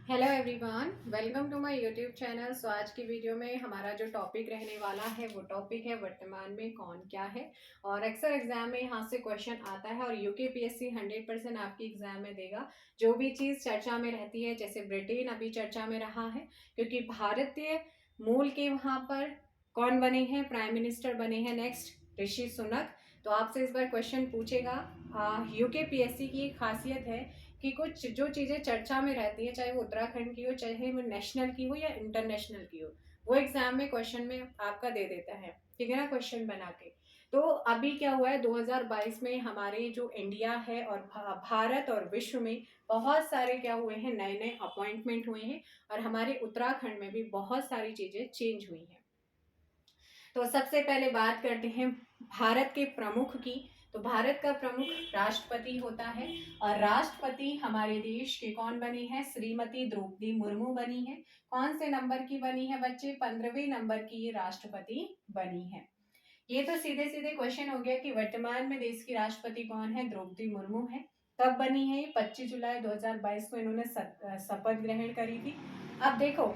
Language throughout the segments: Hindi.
Hello everyone, welcome to my YouTube channel. So आज की वीडियो में हमारा जो टॉपिक रहने वाला है वो टॉपिक है वर्तमान में कौन क्या है। और अक्सर एग्जाम में यहाँ से क्वेश्चन आता है और यूकेपीएससी 100% आपकी एग्जाम में देगा। जो भी चीज़ चर्चा में रहती है, जैसे ब्रिटेन अभी चर्चा में रहा है क्योंकि भारतीय मूल के वहाँ पर कौन बने हैं, प्राइम मिनिस्टर बने हैं नेक्स्ट ऋषि सुनक। तो आपसे इस बार क्वेश्चन पूछेगा। यूकेपीएससी की एक खासियत है कि कुछ जो चीज़ें चर्चा में रहती है, चाहे वो उत्तराखंड की हो, चाहे वो नेशनल की हो या इंटरनेशनल की हो, वो एग्जाम में क्वेश्चन में आपका दे देता है, ठीक है ना, क्वेश्चन बना के। तो अभी क्या हुआ है 2022 में हमारे जो इंडिया है और भारत और विश्व में बहुत सारे क्या हुए हैं, नए नए अपॉइंटमेंट हुए हैं और हमारे उत्तराखंड में भी बहुत सारी चीज़ें चेंज हुई हैं। तो सबसे पहले बात करते हैं भारत के प्रमुख की। तो भारत का प्रमुख राष्ट्रपति होता है और राष्ट्रपति हमारे देश के कौन बनी है, श्रीमती द्रौपदी मुर्मू बनी है। कौन से नंबर की बनी है बच्चे, 15वें नंबर की ये राष्ट्रपति बनी है। ये तो सीधे सीधे क्वेश्चन हो गया कि वर्तमान में देश की राष्ट्रपति कौन है, द्रौपदी मुर्मू है। कब बनी है, 25 जुलाई 2022 को इन्होंने शपथ ग्रहण करी थी। अब देखो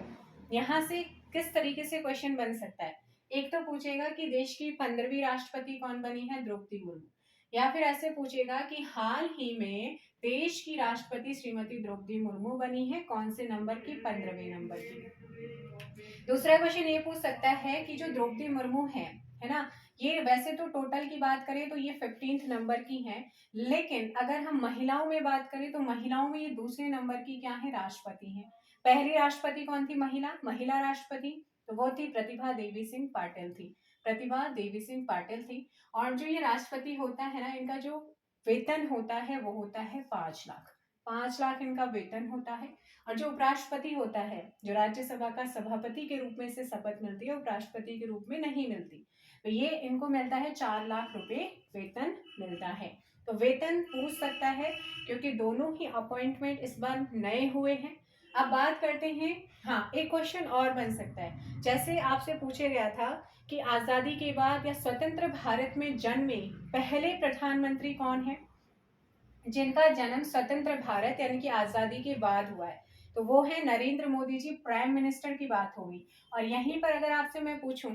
यहाँ से किस तरीके से क्वेश्चन बन सकता है। एक तो पूछेगा कि देश की 15वीं राष्ट्रपति कौन बनी है, द्रौपदी मुर्मू, या फिर ऐसे पूछेगा कि हाल ही में देश की राष्ट्रपति श्रीमती द्रौपदी मुर्मू बनी है, कौन से नंबर की, 15वें नंबर की। दूसरा क्वेश्चन ये पूछ सकता है कि जो द्रौपदी मुर्मू है ना, ये वैसे तो टोटल की बात करें तो ये 15th नंबर की है, लेकिन अगर हम महिलाओं में बात करें तो महिलाओं में ये दूसरे नंबर की क्या है, राष्ट्रपति है। पहली राष्ट्रपति कौन थी, महिला महिला राष्ट्रपति, तो वो थी प्रतिभा देवी सिंह पाटिल थी, प्रतिभा देवी सिंह पाटिल थी। और जो ये राष्ट्रपति होता है ना, इनका जो वेतन होता है वो होता है 5 लाख, 5 लाख इनका वेतन होता है। और जो उपराष्ट्रपति होता है, जो राज्यसभा का सभापति के रूप में से शपथ मिलती है, उपराष्ट्रपति के रूप में नहीं मिलती, तो ये इनको मिलता है 4 लाख रुपए वेतन मिलता है। तो वेतन पूछ सकता है क्योंकि दोनों ही अपॉइंटमेंट इस बार नए हुए हैं। अब बात करते हैं, हाँ एक क्वेश्चन और बन सकता है, जैसे आपसे पूछा गया था कि आजादी के बाद या स्वतंत्र भारत में जन्मे पहले प्रधानमंत्री कौन है, जिनका जन्म स्वतंत्र भारत यानी कि आजादी के बाद हुआ है, तो वो है नरेंद्र मोदी जी, प्राइम मिनिस्टर की बात होगी। और यहीं पर अगर आपसे मैं पूछूं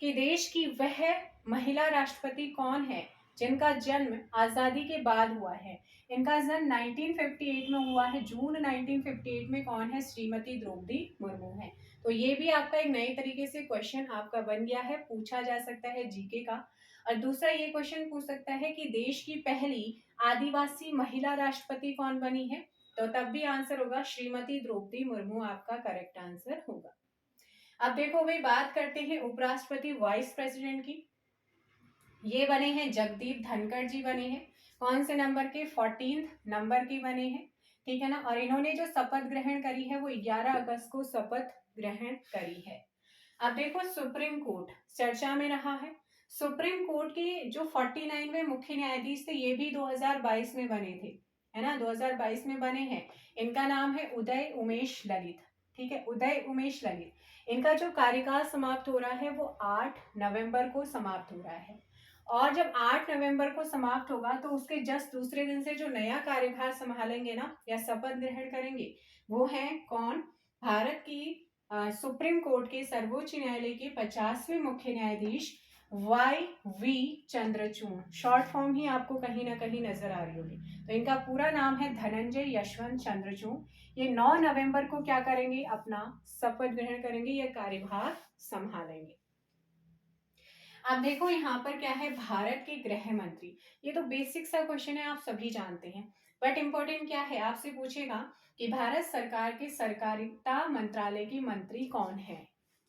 कि देश की वह महिला राष्ट्रपति कौन है जिनका जन्म आजादी के बाद हुआ है, इनका जन्म 1958 में हुआ है, जून 1958 में, कौन है, श्रीमती द्रौपदी मुर्मू है। तो ये भी आपका एक नए तरीके से क्वेश्चन आपका बन गया है, पूछा जा सकता है जीके का। और दूसरा ये क्वेश्चन पूछ सकता है कि देश की पहली आदिवासी महिला राष्ट्रपति कौन बनी है, तो तब भी आंसर होगा श्रीमती द्रौपदी मुर्मू, आपका करेक्ट आंसर होगा। अब देखो भाई, बात करते हैं उपराष्ट्रपति वाइस प्रेसिडेंट की। ये बने हैं जगदीप धनखड़ जी बने हैं, कौन से नंबर के, 14th नंबर के बने हैं, ठीक है ना। और इन्होंने जो शपथ ग्रहण करी है वो 11 अगस्त को शपथ ग्रहण करी है। अब देखो सुप्रीम कोर्ट चर्चा में रहा है। सुप्रीम कोर्ट के जो 49वें मुख्य न्यायाधीश थे ये भी 2022 में बने थे, है ना, 2022 में बने हैं। इनका नाम है उदय उमेश ललित, ठीक है, उदय उमेश ललित। इनका जो कार्यकाल समाप्त हो रहा है वो 8 नवंबर को समाप्त हो रहा है। और जब 8 नवंबर को समाप्त होगा तो उसके जस्ट दूसरे दिन से जो नया कार्यभार संभालेंगे ना या शपथ ग्रहण करेंगे वो है कौन, भारत की सुप्रीम कोर्ट के सर्वोच्च न्यायालय के 50वें मुख्य न्यायाधीश वाई वी चंद्रचूड़। शॉर्ट फॉर्म ही आपको कहीं ना कहीं नजर आ रही होगी। तो इनका पूरा नाम है धनंजय यशवंत चंद्रचूड़। ये 9 नवंबर को क्या करेंगे, अपना शपथ ग्रहण करेंगे, यह कार्यभार संभालेंगे। अब देखो यहाँ पर क्या है, भारत के गृह मंत्री। ये तो बेसिक सा क्वेश्चन है, आप सभी जानते हैं, बट इम्पोर्टेंट क्या है, आपसे पूछेगा कि भारत सरकार के सहकारिता मंत्रालय की मंत्री कौन है,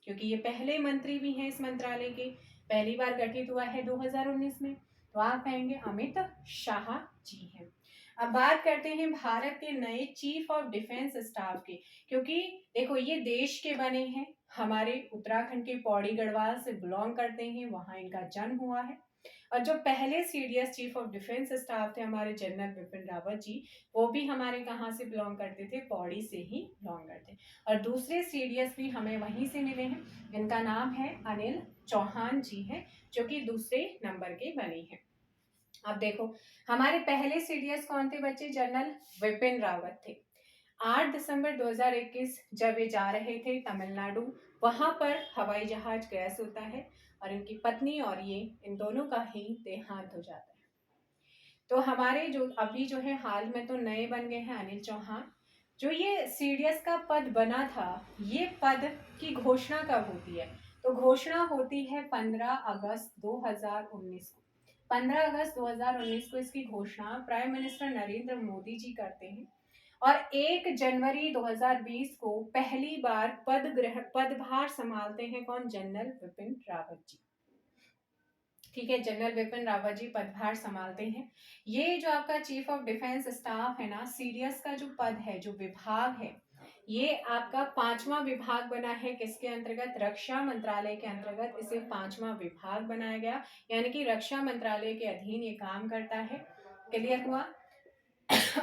क्योंकि ये पहले मंत्री भी हैं इस मंत्रालय के, पहली बार गठित हुआ है 2019 में। तो आप कहेंगे अमित शाह जी हैं। अब बात करते हैं भारत के नए चीफ ऑफ डिफेंस स्टाफ के, क्योंकि देखो ये देश के बने हैं, हमारे उत्तराखंड के पौड़ी गढ़वाल से बिलोंग करते हैं, वहां इनका जन्म हुआ है। और जो पहले CDS chief of defence staff थे हमारे जनरल बिपिन रावत जी, वो भी हमारे कहाँ से बिलोंग करते थे, पौड़ी से ही बिलोंग करते। और दूसरे सीडीएस भी हमें वहीं से मिले हैं, इनका नाम है अनिल चौहान जी है, जो कि दूसरे नंबर के बने हैं। अब देखो हमारे पहले सीडीएस कौन थे बच्चे, जनरल विपिन रावत थे। 8 दिसंबर 2021 जब ये जा रहे थे तमिलनाडु, वहां पर हवाई जहाज क्रैश होता है और इनकी पत्नी और ये इन दोनों का ही देहांत हो जाता है। तो हमारे जो अभी जो है हाल में तो नए बन गए हैं अनिल चौहान। जो ये सीडीएस का पद बना था, ये पद की घोषणा कब होती है? तो घोषणा होती है 15 अगस्त 2019 को। 15 अगस्त 2019 को इसकी घोषणा प्राइम मिनिस्टर नरेंद्र मोदी जी करते हैं और 1 जनवरी 2020 को पहली बार पदभार संभालते हैं कौन? जनरल विपिन रावत जी। ठीक है, जनरल विपिन रावत जी पदभार संभालते हैं। ये जो आपका चीफ ऑफ डिफेंस स्टाफ है ना, सीडीएस का जो पद है, जो विभाग है, ये आपका 5वां विभाग बना है। किसके अंतर्गत? रक्षा मंत्रालय के अंतर्गत इसे 5वां विभाग बनाया गया, यानी कि रक्षा मंत्रालय के अधीन ये काम करता है। क्लियर हुआ?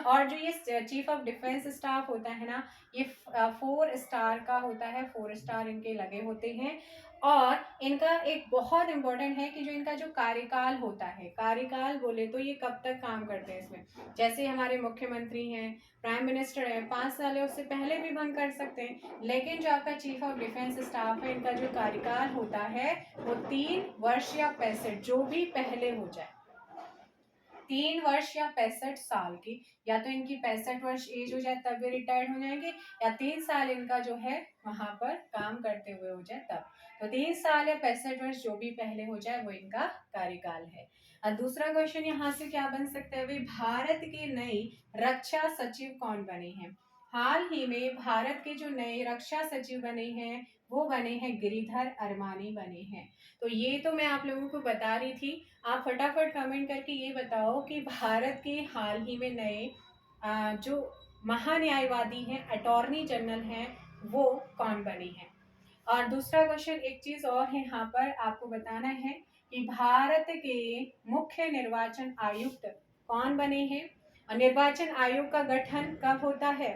और जो ये चीफ ऑफ डिफेंस स्टाफ होता है ना, ये 4 स्टार का होता है, 4 स्टार इनके लगे होते हैं। और इनका एक बहुत इंपॉर्टेंट है कि जो इनका जो कार्यकाल होता है, कार्यकाल बोले तो ये कब तक काम करते हैं इसमें, जैसे हमारे मुख्यमंत्री हैं, प्राइम मिनिस्टर है, 5 साल है, उससे पहले भी भंग कर सकते हैं। लेकिन जो आपका चीफ ऑफ डिफेंस स्टाफ है, इनका जो कार्यकाल होता है वो 3 वर्ष या 65, जो भी पहले हो जाए, 3 वर्ष या 65 साल की, या तो इनकी 65 वर्ष एज हो जाए तब वे रिटायर्ड हो जाएंगे, या 3 साल इनका जो है वहां पर काम करते हुए हो जाए तब। तो 3 साल या 65 वर्ष जो भी पहले हो जाए वो इनका कार्यकाल है। और दूसरा क्वेश्चन यहाँ से क्या बन सकता है? भाई, भारत की नई रक्षा सचिव कौन बने हैं? हाल ही में भारत के जो नए रक्षा सचिव बने हैं वो बने हैं गिरिधर अरमानी बने हैं। तो ये तो मैं आप लोगों को बता रही थी। आप फटाफट कमेंट करके ये बताओ कि भारत के हाल ही में नए जो महान्यायवादी हैं, अटॉर्नी जनरल हैं, वो कौन बने हैं। और दूसरा क्वेश्चन, एक चीज और है यहाँ पर आपको बताना है कि भारत के मुख्य निर्वाचन आयुक्त कौन बने हैं। और निर्वाचन आयोग का गठन कब होता है?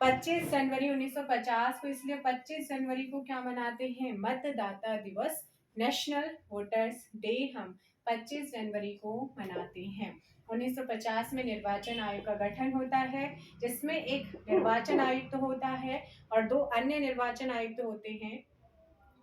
25 जनवरी 1950 को। इसलिए 25 जनवरी को क्या मनाते हैं? मतदाता दिवस, नेशनल वोटर्स डे हम 25 जनवरी को मनाते हैं। 1950 में निर्वाचन आयोग का गठन होता है, जिसमें एक निर्वाचन आयुक्त होता है और 2 अन्य निर्वाचन आयुक्त होते हैं।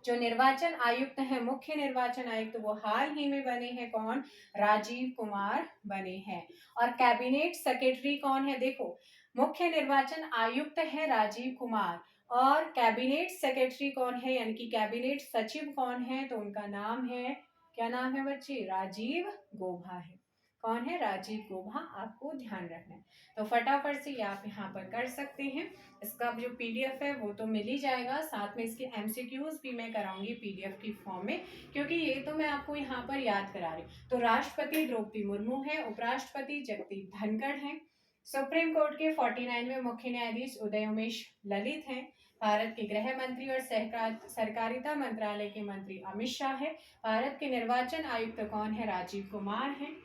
जो निर्वाचन आयुक्त है, मुख्य निर्वाचन आयुक्त, वो हाल ही में बने हैं कौन? राजीव कुमार बने हैं। और कैबिनेट सेक्रेटरी कौन है? देखो, मुख्य निर्वाचन आयुक्त है राजीव कुमार, और कैबिनेट सेक्रेटरी कौन है, यानी कि कैबिनेट सचिव कौन है? तो उनका नाम है, क्या नाम है बच्चे? राजीव गौबा है। कौन है? राजीव गौबा। आपको ध्यान रखना है। तो फटाफट से आप यहाँ पर कर सकते हैं। इसका जो पीडीएफ है वो तो मिल ही जाएगा, साथ में इसके एमसीक्यूज भी मैं कराऊंगी पीडीएफ की फॉर्म में, क्योंकि ये तो मैं आपको यहाँ पर याद करा रही हूँ। तो राष्ट्रपति द्रौपदी मुर्मू है, उपराष्ट्रपति जगदीप धनखड़ हैं, सुप्रीम कोर्ट के 49वें मुख्य न्यायाधीश उदय उमेश ललित हैं, भारत के गृह मंत्री और सहकारिता मंत्रालय के मंत्री अमित शाह है, भारत के निर्वाचन आयुक्त कौन है? राजीव कुमार हैं,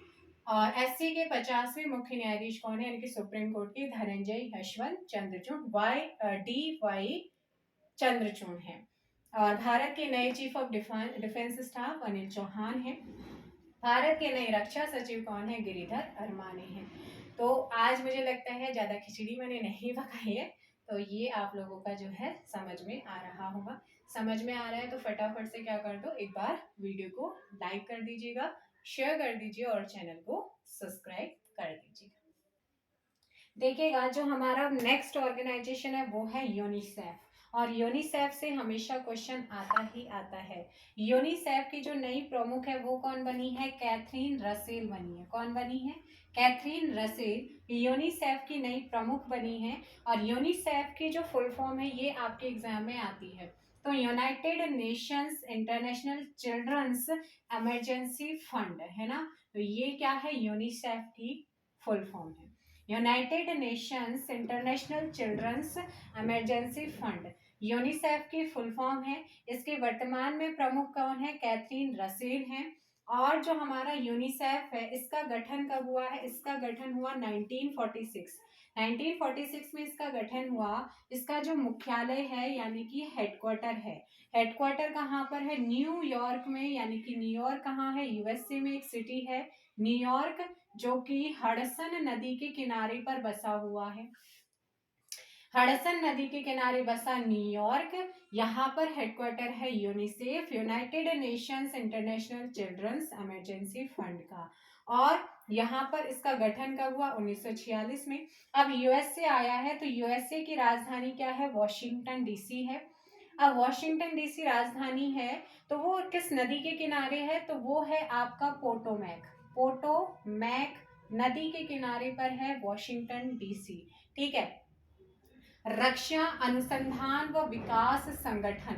और एससी के 50वें मुख्य न्यायाधीश कौन है, यानी कि सुप्रीम कोर्ट के धनंजय यशवंत चंद्रचूड़ वाई चंद्रचूड़ हैं, और भारत के नए chief of defence staff Anil Chauhan हैं, भारत के नए रक्षा सचिव कौन है? गिरिधर अरमानी हैं। तो आज मुझे लगता है ज्यादा खिचड़ी मैंने नहीं पकाई है, तो ये आप लोगों का जो है समझ में आ रहा होगा। समझ में आ रहा है तो फटाफट से क्या कर दो, एक बार वीडियो को लाइक कर दीजिएगा, शेयर कर दीजिए और चैनल को सब्सक्राइब कर दीजिएगा। देखिएगा, जो हमारा नेक्स्ट ऑर्गेनाइजेशन है वो है यूनिसेफ, और यूनिसेफ से हमेशा क्वेश्चन आता ही आता है। यूनिसेफ की जो नई प्रमुख है वो कौन बनी है? कैथरीन रसेल बनी है। कौन बनी है? कैथरीन रसेल यूनिसेफ की नई प्रमुख बनी है। और यूनिसेफ की जो फुल फॉर्म है ये आपके एग्जाम में आती है। तो United Nations International Children's Emergency Fund है ना, तो ये क्या है? यूनिसेफ की फुल फॉर्म है, United Nations International Children's Emergency Fund, UNICEF की फुल फॉर्म है। इसके वर्तमान में प्रमुख कौन है? कैथरीन रसेल हैं। और जो हमारा यूनिसेफ है इसका गठन कब हुआ है? इसका गठन हुआ 1946। 1946 में इसका गठन हुआ। इसका जो मुख्यालय है यानी कि हेडक्वार्टर है, हेडक्वार्टर कहाँ पर है? न्यूयॉर्क में, यानी कि न्यूयॉर्क कहाँ है? यूएसए में एक सिटी है न्यूयॉर्क, जो कि हडसन नदी के किनारे पर बसा हुआ है। हडसन नदी के किनारे बसा न्यूयॉर्क, यहाँ पर हेडक्वार्टर है UNICEF, United Nations International Children's Emergency Fund का। और यहाँ पर इसका गठन कब हुआ? 1946 में। अब यूएसए आया है, तो यूएसए की राजधानी क्या है? वॉशिंगटन डीसी है। अब वॉशिंगटन डीसी राजधानी है, तो वो किस नदी के किनारे है? तो वो है आपका पोटोमैक। पोटोमैक नदी के किनारे पर है वॉशिंगटन डीसी। ठीक है। रक्षा अनुसंधान व विकास संगठन,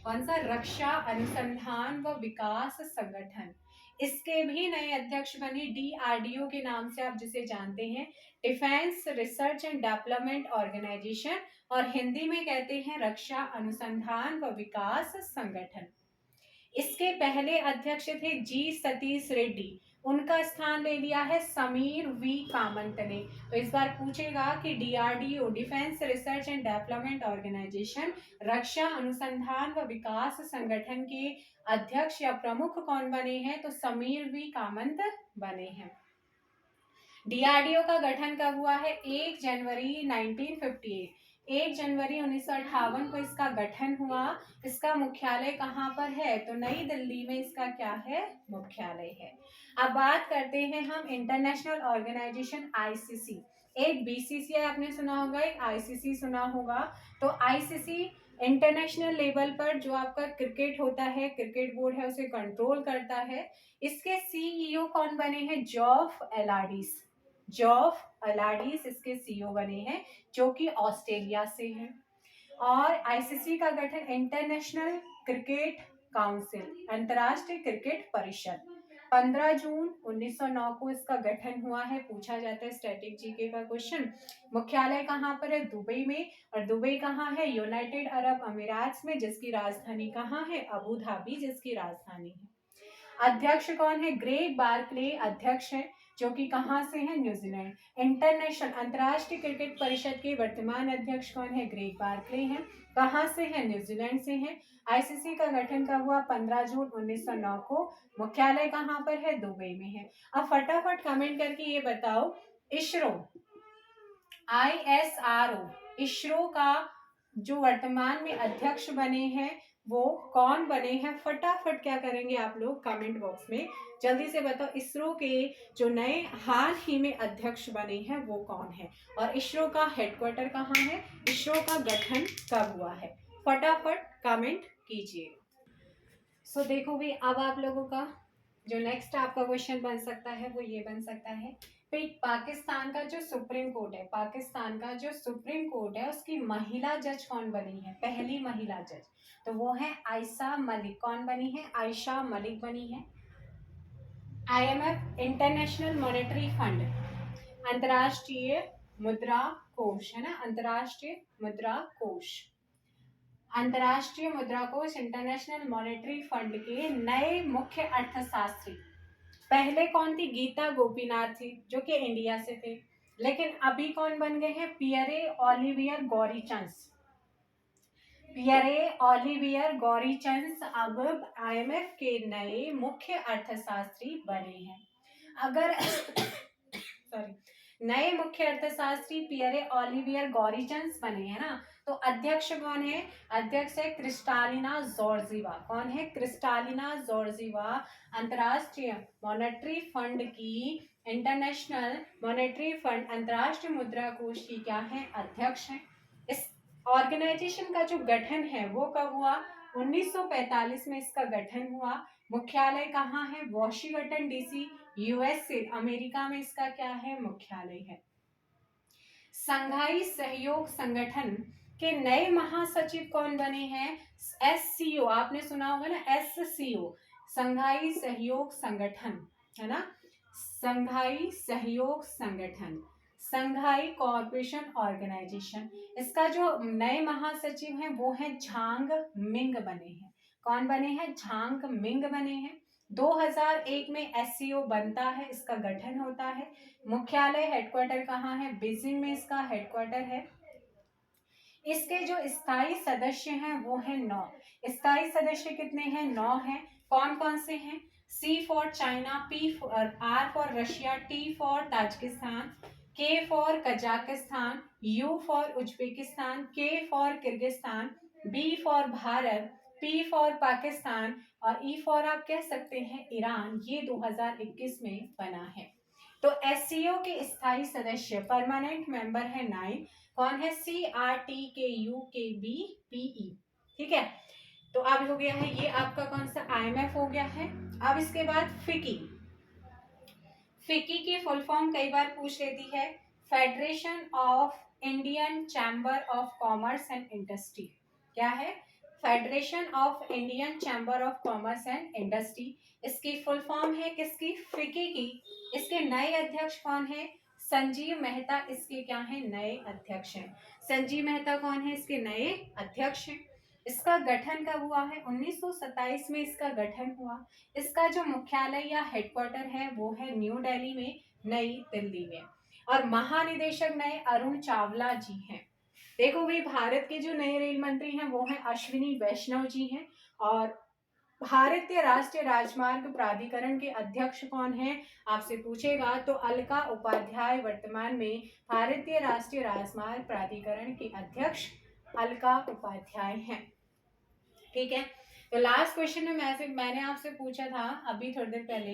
कौन सा? रक्षा अनुसंधान व विकास संगठन। इसके भी नए अध्यक्ष बने डीआरडीओ के नाम से आप जिसे जानते हैं, Defence research and development Organisation, और हिंदी में कहते हैं रक्षा अनुसंधान व विकास संगठन। इसके पहले अध्यक्ष थे जी सतीश रेड्डी, उनका स्थान ले लिया है समीर वी कामंत ने। तो इस बार पूछेगा कि DRDO, defence research and development organisation, रक्षा अनुसंधान व विकास संगठन के अध्यक्ष या प्रमुख कौन बने हैं? तो समीर वी कामंत बने हैं। डीआरडीओ का गठन कब हुआ है? 1 जनवरी 1958, 1 जनवरी 1958 को इसका गठन हुआ। इसका मुख्यालय कहाँ पर है? तो नई दिल्ली में इसका क्या है? मुख्यालय है। अब बात करते हैं हम इंटरनेशनल ऑर्गेनाइजेशन आईसीसी। एक बीसीसीआई आपने सुना होगा, एक आईसीसी सुना होगा। तो आईसीसी इंटरनेशनल लेवल पर जो आपका क्रिकेट होता है, क्रिकेट बोर्ड है, उसे कंट्रोल करता है। इसके सीईओ कौन बने हैं? जॉफ एलार्डिस। जॉफ अलाडीस इसके सीईओ बने हैं, जो कि ऑस्ट्रेलिया से हैं। और आईसीसी का गठन इंटरनेशनल क्रिकेट काउंसिल, अंतर्राष्ट्रीय क्रिकेट परिषद, 15 जून 1909 को इसका गठन हुआ है। पूछा जाता है स्टैटिक जीके का क्वेश्चन। मुख्यालय कहाँ पर है? दुबई में। और दुबई कहाँ है? यूनाइटेड अरब अमीरात में, जिसकी राजधानी कहाँ है? अबू धाबी, जिसकी राजधानी है। अध्यक्ष कौन है? ग्रेग बार्कले अध्यक्ष है, जो कि कहाँ से है? न्यूजीलैंड। इंटरनेशनल अंतर्राष्ट्रीय क्रिकेट परिषद के वर्तमान अध्यक्ष कौन है? ग्रेग बार्कले हैं। कहाँ से है? न्यूजीलैंड से है। आईसीसी का गठन कब हुआ? 15 जून 1909 को। मुख्यालय कहाँ पर है? दुबई में है। अब फटाफट कमेंट करके ये बताओ, इसरो, आईएसआरओ, इसरो का जो वर्तमान में अध्यक्ष बने हैं वो कौन बने हैं? फटाफट क्या करेंगे आप लोग? कमेंट बॉक्स में जल्दी से बताओ, इसरो के जो नए हाल ही में अध्यक्ष बने हैं वो कौन है, और इसरो का हेडक्वार्टर कहाँ है, इसरो का गठन कब हुआ है? फटाफट कमेंट कीजिए। सो देखो भी, अब आप लोगों का जो नेक्स्ट आपका क्वेश्चन बन सकता है वो ये बन सकता है, भाई पाकिस्तान का जो सुप्रीम कोर्ट है, पाकिस्तान का जो सुप्रीम कोर्ट है उसकी महिला जज कौन बनी है? पहली महिला जज, तो वो है आयशा मलिक। कौन बनी है? आयशा मलिक बनी है। आईएमएफ, इंटरनेशनल मॉनेटरी फंड, अंतर्राष्ट्रीय मुद्रा कोष है ना, अंतर्राष्ट्रीय मुद्रा कोष, अंतर्राष्ट्रीय मुद्रा कोष, इंटरनेशनल मॉनेटरी फंड के नए मुख्य अर्थशास्त्री पहले कौन थी? गीता गोपीनाथ थी, जो कि इंडिया से थे। लेकिन अभी कौन बन गए हैं? Pierre Olivier Gourinchas. Pierre Olivier Gourinchas अब आईएमएफ के नए मुख्य अर्थशास्त्री बने हैं। अगर सॉरी, नए मुख्य अर्थशास्त्री पियरे ओलिवियर गौरीचंस बने हैं ना, तो अध्यक्ष कौन है? अध्यक्ष है क्रिस्टालिना जॉर्जीवा। कौन है? क्रिस्टालिना जॉर्जीवा अंतर्राष्ट्रीय मॉनेटरी फंड की, इंटरनेशनल मॉनेटरी फंड अंतर्राष्ट्रीय मुद्रा कोष की क्या है? अध्यक्ष है। इस ऑर्गेनाइजेशन का जो गठन है वो कब हुआ? 1945 में इसका गठन हुआ। मुख्यालय कहाँ है? वॉशिंगटन डीसी, यूएसए, अमेरिका में इसका क्या है? मुख्यालय है। संघाई सहयोग संगठन के नए महासचिव कौन बने हैं? एससीओ, आपने सुना होगा ना, एससीओ, संघाई सहयोग संगठन है ना, संघाई सहयोग संगठन, संघाई कोऑपरेशन ऑर्गेनाइजेशन। इसका जो नए महासचिव हैं वो हैं झांग मिंग बने हैं। कौन बने हैं? झांग मिंग बने हैं। 2001 में एससीओ बनता है, इसका गठन होता है। मुख्यालय हेडक्वार्टर कहाँ है? बीजिंग में इसका हेडक्वार्टर है। इसके जो स्थायी सदस्य हैं वो है 9। स्थायी सदस्य कितने हैं? 9 हैं। कौन कौन से हैं? C for China, P for, R for Russia, T for Tajikistan, K for Kazakhstan, U for Uzbekistan, K for Kyrgyzstan, B for Bharat, P for Pakistan और E for आप कह सकते हैं ईरान, ये 2021 में बना है। तो SCO के स्थायी सदस्य परमानेंट मेंबर है 9, कौन है? CRTKUKBPE, ठीक है। तो अब हो गया है ये आपका कौन सा? IMF हो गया है। अब इसके बाद फिकी, फिकी की फुल फॉर्म कई बार पूछ लेती है, federation of Indian chamber of commerce and industry. क्या है? Federation of Indian chamber of commerce and industry. इसकी फुल फॉर्म है किसकी? फिकी की। इसके नए अध्यक्ष कौन है? संजीव मेहता इसके क्या है? नए अध्यक्ष हैं। संजीव मेहता कौन है? इसके नए अध्यक्ष हैं। इसका गठन कब हुआ है? 1927 में इसका गठन हुआ। इसका जो मुख्यालय या हेडक्वार्टर है वो है न्यू दिल्ली में, नई दिल्ली में। और महानिदेशक नए अरुण चावला जी हैं। देखो भाई, भारत के जो नए रेल मंत्री हैं वो हैं अश्विनी वैष्णव जी हैं। और भारतीय राष्ट्रीय राजमार्ग प्राधिकरण के अध्यक्ष कौन है आपसे पूछेगा तो अलका उपाध्याय वर्तमान में भारतीय राष्ट्रीय राजमार्ग प्राधिकरण के अध्यक्ष अलका उपाध्याय हैं। ठीक है। तो लास्ट क्वेश्चन में मैंने आपसे पूछा था अभी थोड़ी देर पहले,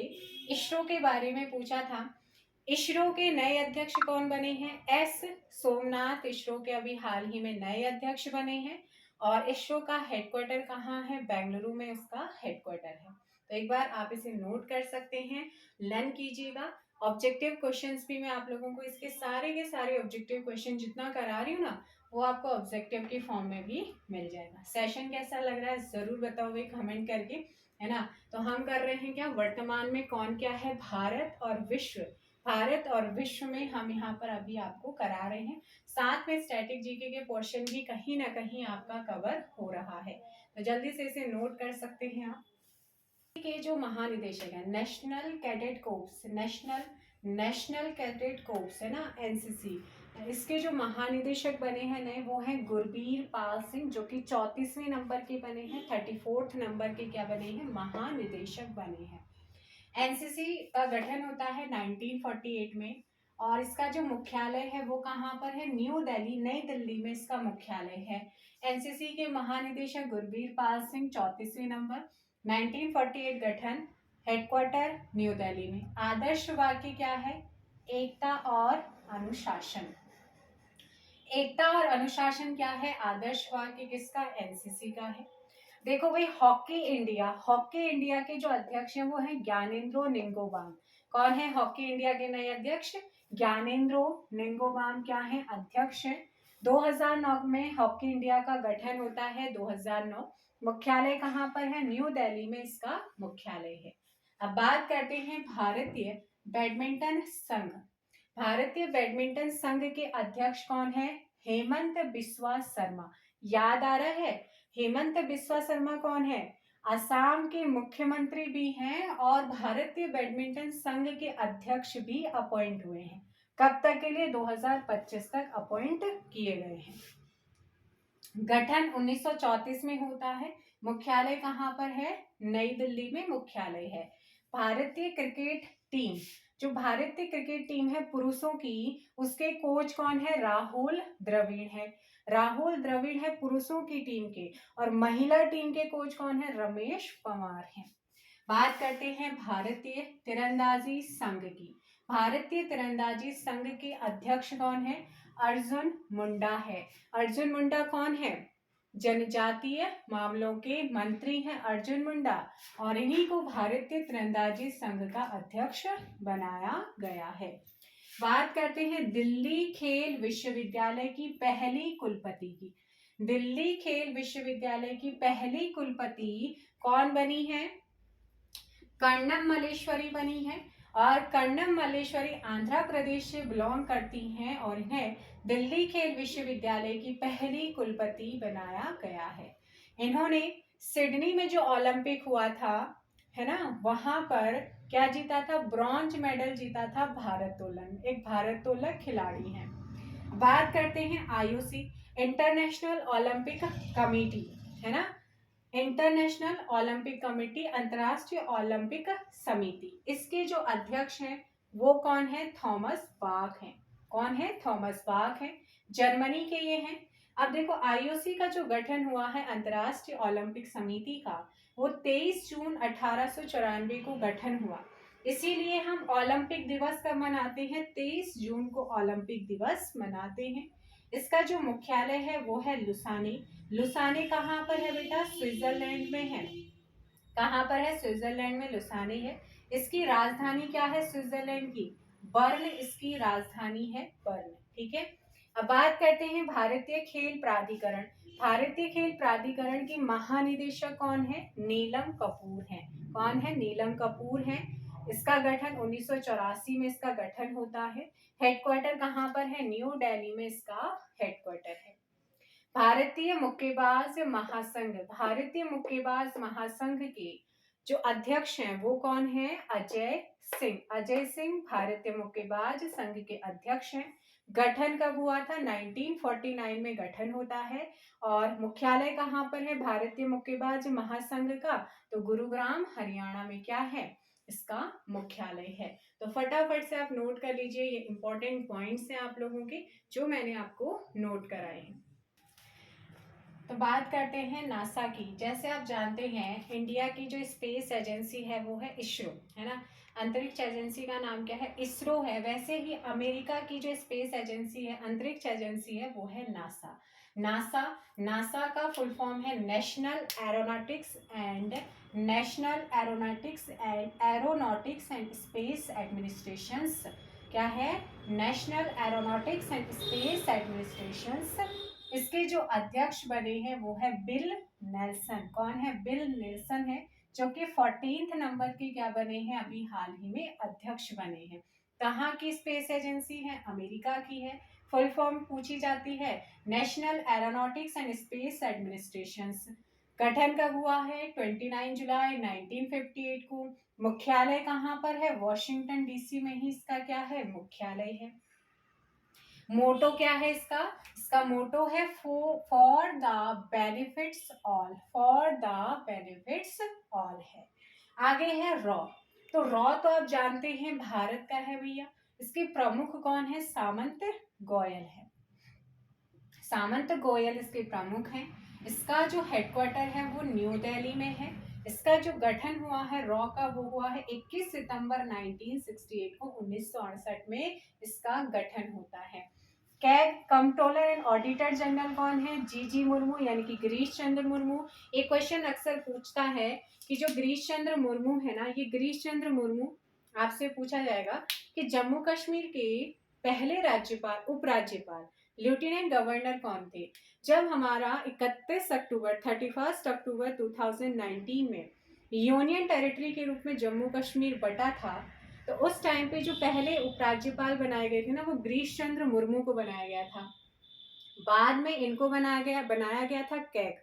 इसरो के बारे में पूछा था। इसरो के नए अध्यक्ष कौन बने हैं? एस सोमनाथ इसरो के अभी हाल ही में नए अध्यक्ष बने हैं। और इसरो का हेडक्वार्टर कहाँ है? बेंगलुरु में उसका हेडक्वार्टर है। तो एक बार आप इसे नोट कर सकते हैं, लर्न कीजिएगा। ऑब्जेक्टिव क्वेश्चंस भी मैं आप लोगों को इसके सारे के सारे ऑब्जेक्टिव क्वेश्चन जितना करा रही हूँ ना, वो आपको ऑब्जेक्टिव के फॉर्म में भी मिल जाएगा। सेशन कैसा लग रहा है जरूर बताओ भाई कमेंट करके, है ना। तो हम कर रहे हैं क्या? वर्तमान में कौन क्या है? भारत और विश्व। भारत और विश्व में हम यहाँ पर अभी आपको करा रहे हैं। साथ में स्टैटिक जीके के पोर्शन भी कहीं ना कहीं आपका कवर हो रहा है। तो जल्दी से इसे नोट कर सकते हैं आप। के जो महानिदेशक है national cadet corpse, national cadet corpse है ना, एनसीसी, इसके जो महानिदेशक बने हैं नए वो हैं गुरबीर पाल सिंह, जो कि 34वें नंबर के बने हैं, 34th नंबर के क्या बने हैं? महानिदेशक बने हैं। एनसीसी का गठन होता है 1948 में। और इसका जो मुख्यालय है वो कहाँ पर है? न्यू दिल्ली, नई दिल्ली में इसका मुख्यालय है। एनसीसी के महानिदेशक गुरबीर पाल सिंह, 34वें नंबर, 1948 गठन, हेडक्वार्टर न्यू दिल्ली में। आदर्श वाक्य क्या है? एकता और अनुशासन। एकता और अनुशासन क्या है? आदर्श वाक्य किसका? एनसीसी का है। देखो भाई, हॉकी इंडिया के जो अध्यक्ष हैं वो हैं ज्ञानेंद्रो निंगोबाम। कौन है हॉकी इंडिया के नए अध्यक्ष? ज्ञानेंद्रो निंगोबाम क्या है? अध्यक्ष हैं। 2009 में हॉकी इंडिया का गठन होता है, 2009। मुख्यालय कहाँ पर है? न्यू दिल्ली में इसका मुख्यालय है। अब बात करते हैं भारतीय बैडमिंटन संघ। भारतीय बैडमिंटन संघ के अध्यक्ष कौन है? हेमंत बिस्वा शर्मा। याद आ रहा है? हेमंत बिस्वा शर्मा कौन है? असम के मुख्यमंत्री भी हैं और भारतीय बैडमिंटन संघ के अध्यक्ष भी अपॉइंट हुए हैं। कब तक के लिए? 2025 तक अपॉइंट किए गए हैं। गठन 1934 में होता है। मुख्यालय कहाँ पर है? नई दिल्ली में मुख्यालय है। भारतीय क्रिकेट टीम, जो भारतीय क्रिकेट टीम है पुरुषों की, उसके कोच कौन है? राहुल द्रविड़ है। राहुल द्रविड़ है पुरुषों की टीम के। और महिला टीम के कोच कौन है? रमेश पंवार है। बात करते हैं भारतीय तीरंदाजी संघ की। भारतीय तीरंदाजी संघ के अध्यक्ष कौन है? अर्जुन मुंडा है। अर्जुन मुंडा कौन है? जनजातीय मामलों के मंत्री हैं अर्जुन मुंडा। और इन्हीं को भारतीय तीरंदाजी संघ का अध्यक्ष बनाया गया है। बात करते हैं दिल्ली खेल विश्वविद्यालय की पहली कुलपति की। दिल्ली खेल विश्वविद्यालय की पहली कुलपति कौन बनी है? कर्णम मल्लेश्वरी बनी है। और कर्णम मल्लेश्वरी आंध्र प्रदेश से बिलोंग करती हैं और इन्हें दिल्ली खेल विश्वविद्यालय की पहली कुलपति बनाया गया है। इन्होंने सिडनी में जो ओलंपिक हुआ था, है ना, वहां पर क्या जीता था? ब्रॉन्ज मेडल जीता था। भारोत्तोलन, एक भारोत्तोलक खिलाड़ी हैं। बात करते हैं आईओसी, इंटरनेशनल ओलंपिक कमेटी, है ना, इंटरनेशनल ओलंपिक कमेटी, अंतर्राष्ट्रीय ओलंपिक समिति, इसके जो अध्यक्ष हैं वो कौन है? थॉमस बाक हैं। कौन है? थॉमस बाख है, जर्मनी के ये हैं। अब देखो आईओसी का जो गठन हुआ है अंतर्राष्ट्रीय ओलंपिक समिति का, वो 23 जून 1894 को गठन हुआ। इसीलिए हम ओलंपिक दिवस कब मनाते हैं? 23 जून को ओलंपिक दिवस मनाते हैं। इसका जो मुख्यालय है वो है लुसाने। लुसाने कहाँ पर है बेटा? स्विट्जरलैंड में है। कहाँ पर है? स्विट्जरलैंड में लुसाने है। इसकी राजधानी क्या है स्विट्जरलैंड की? बर्न इसकी राजधानी है, बर्न। ठीक है। अब बात करते हैं भारतीय खेल प्राधिकरण। भारतीय खेल प्राधिकरण की महानिदेशक कौन है? नीलम कपूर है। कौन है? नीलम कपूर है। इसका गठन 1984 में इसका गठन होता है। हेडक्वार्टर कहाँ पर है? न्यू दिल्ली में इसका हेडक्वार्टर है। भारतीय मुक्केबाज महासंघ। भारतीय मुक्केबाज महासंघ के जो अध्यक्ष हैं वो कौन है? अजय सिंह। अजय सिंह भारतीय मुक्केबाज संघ के अध्यक्ष हैं। गठन कब हुआ था? 1949 में गठन होता है। और मुख्यालय कहाँ पर है भारतीय मुक्केबाज महासंघ का? तो गुरुग्राम हरियाणा में क्या है? इसका मुख्यालय है। तो फटाफट से आप नोट कर लीजिए, ये इंपॉर्टेंट पॉइंट्स हैं आप लोगों के जो मैंने आपको नोट कराए हैं। तो बात करते हैं नासा की। जैसे आप जानते हैं इंडिया की जो स्पेस एजेंसी है वो है इसरो, है ना। अंतरिक्ष एजेंसी का नाम क्या है? इसरो है। वैसे ही अमेरिका की जो स्पेस एजेंसी है, अंतरिक्ष एजेंसी है, वो है नासा। नासा, नासा का फुल फॉर्म है national aeronautics and space administrations. क्या है? National aeronautics and space administrations. इसके जो अध्यक्ष बने हैं वो है बिल नेल्सन। कौन है? बिल नेल्सन है, जो कि 14th नंबर के क्या बने हैं? अभी हाल ही में अध्यक्ष बने हैं। कहाँ की स्पेस एजेंसी है? अमेरिका की है। फुल फॉर्म पूछी जाती है national aeronautics and space administrations. गठन कब हुआ है? 29 जुलाई 1958 को। मुख्यालय कहाँ पर है? वॉशिंगटन डीसी में ही इसका क्या है? मुख्यालय है। मोटो क्या है इसका? इसका मोटो है for the benefits all. For the benefits all है। आगे है रॉ। तो रॉ तो आप जानते हैं भारत का है भैया। इसके प्रमुख कौन है? सामंत गोयल है। सामंत गोयल इसके प्रमुख हैं। इसका जो हेडक्वार्टर है वो न्यू दिल्ली में है। इसका जो गठन हुआ है रॉ का वो हुआ है 21 सितंबर 1968 को। 1968 में इसका गठन होता है। CAG controller and auditor general कौन है? जी मुर्मू, यानी कि गिरीश चंद्र मुर्मू। एक क्वेश्चन अक्सर पूछता है कि जो गिरीश चंद्र मुर्मू है ना, ये गिरीश चंद्र मुर्मू आपसे पूछा जाएगा कि जम्मू कश्मीर के पहले राज्यपाल, उपराज्यपाल, लेफ्टिनेंट गवर्नर कौन थे? जब हमारा 31 अक्टूबर 2019 में यूनियन टेरिटरी के रूप में जम्मू कश्मीर बटा था, तो उस टाइम पे जो पहले उपराज्यपाल बनाए गए थे ना, वो गिरीश चंद्र मुर्मू को बनाया गया था। बाद में इनको बनाया गया था कैग।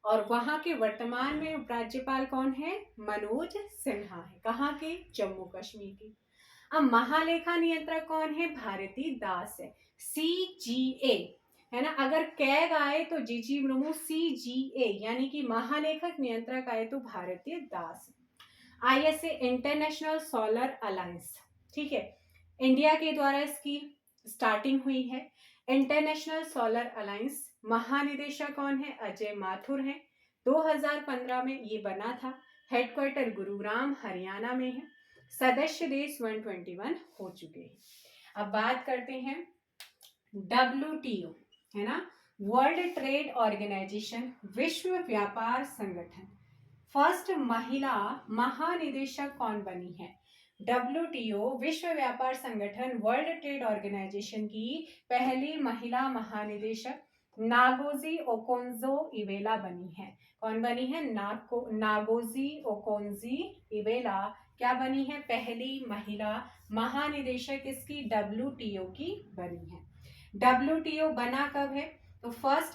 और वहां के वर्तमान में उपराज्यपाल कौन है? मनोज सिन्हा है। कहाँ के? जम्मू कश्मीर के। अब महालेखा नियंत्रक कौन है? भारती दास है। CGA है ना। अगर कैग आए तो जी मुर्मू, CGA यानी कि महालेखक नियंत्रक आए तो भारतीय दास। ISA इंटरनेशनल सोलर अलायंस, ठीक है, इंडिया के द्वारा इसकी स्टार्टिंग हुई है। इंटरनेशनल सोलर अलायंस महानिदेशक कौन है? अजय माथुर है। 2015 में ये बना था। हेडक्वार्टर गुरुग्राम हरियाणा में है। सदस्य देश 121 हो चुके हैं। अब बात करते हैं WTO, है ना, वर्ल्ड ट्रेड ऑर्गेनाइजेशन, विश्व व्यापार संगठन। फर्स्ट महिला महानिदेशक कौन बनी है? WTO विश्व व्यापार संगठन, वर्ल्ड ट्रेड ऑर्गेनाइजेशन की पहली महिला महानिदेशक नागोजी ओकोंजो इवेला बनी है। कौन बनी है? नागोजी ओकोंजी इवेला क्या बनी है? पहली महिला महानिदेशक इसकी WTO की बनी है। WTO बना कब है? तो 1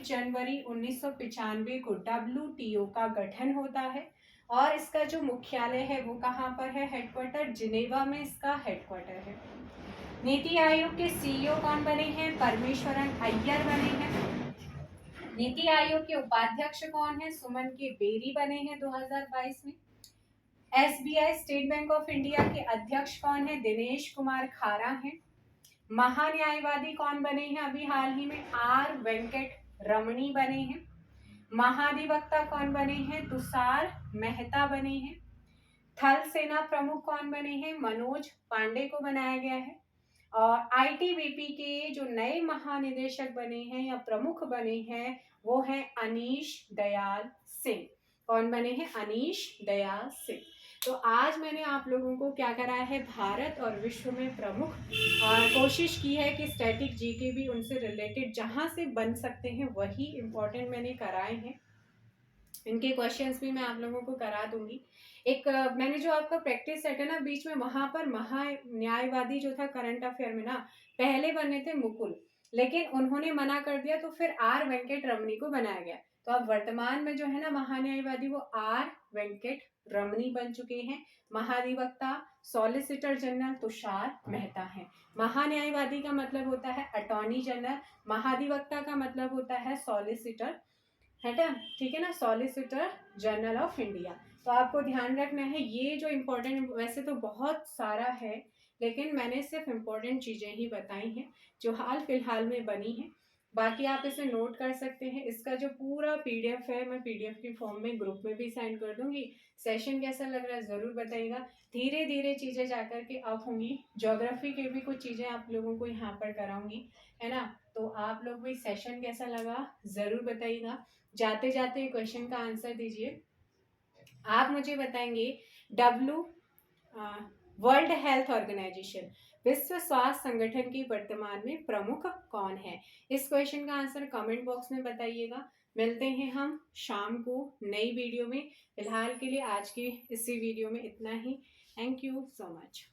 जनवरी 1995 को WTO का गठन होता है। और इसका जो मुख्यालय है वो कहाँ पर है? हेडक्वार्टर जिनेवा में इसका हेडक्वार्टर है। नीति आयोग के CEO कौन बने हैं? परमेश्वरन अय्यर बने हैं। नीति आयोग के उपाध्यक्ष कौन है? सुमन के बेरी बने हैं 2022 में। SBI state bank of India के अध्यक्ष कौन है? दिनेश कुमार खारा हैं। महान्यायवादी कौन बने हैं अभी हाल ही में? आर वेंकट रमणी बने हैं। महाधिवक्ता कौन बने हैं? तुषार मेहता बने हैं। थल सेना प्रमुख कौन बने हैं? मनोज पांडे को बनाया गया है। और आईटीबीपी के जो नए महानिदेशक बने हैं या प्रमुख बने हैं वो हैं अनीश दयाल सिंह। कौन बने हैं? अनीश दयाल सिंह। तो आज मैंने आप लोगों को क्या कराया है, भारत और विश्व में प्रमुख, और कोशिश की है कि स्टैटिक जीके भी उनसे रिलेटेड जहां से बन सकते हैं वही इंपॉर्टेंट मैंने कराए हैं। इनके क्वेश्चंस भी मैं आप लोगों को करा दूंगी। एक मैंने जो आपका प्रैक्टिस सेट है ना बीच में, वहां पर महा न्यायवादी जो था करंट अफेयर में ना, पहले बने थे मुकुल, लेकिन उन्होंने मना कर दिया तो फिर आर वेंकट रमणी को बनाया गया। तो अब वर्तमान में जो है ना महान्यायवादी वो आर वेंकट रमणी बन चुके हैं। महाधिवक्ता सॉलिसिटर जनरल तुषार मेहता है। महान्यायवादी का मतलब होता है अटॉर्नी जनरल, महाधिवक्ता का मतलब होता है सॉलिसिटर, है ना, ठीक है ना, सॉलिसिटर जनरल ऑफ इंडिया। तो आपको ध्यान रखना है ये जो इम्पोर्टेंट, वैसे तो बहुत सारा है लेकिन मैंने सिर्फ इम्पोर्टेंट चीज़ें ही बताई हैं जो हाल फिलहाल में बनी हैं। बाकी आप इसे नोट कर सकते हैं। इसका जो पूरा पीडीएफ है मैं पीडीएफ की फॉर्म में ग्रुप में भी सेंड कर दूंगी। सेशन कैसा लग रहा है ज़रूर बताइएगा। धीरे धीरे चीज़ें जाकर के अप होंगी। ज्योग्राफी के भी कुछ चीज़ें आप लोगों को यहाँ पर कराऊंगी, है ना। तो आप लोग भी सेशन कैसा लगा ज़रूर बताइएगा। जाते जाते क्वेश्चन का आंसर दीजिए। आप मुझे बताएंगे डब्ल्यू वर्ल्ड हेल्थ ऑर्गेनाइजेशन, विश्व स्वास्थ्य संगठन की वर्तमान में प्रमुख कौन है? इस क्वेश्चन का आंसर कमेंट बॉक्स में बताइएगा। मिलते हैं हम शाम को नई वीडियो में। फिलहाल के लिए आज की इसी वीडियो में इतना ही। Thank you so much.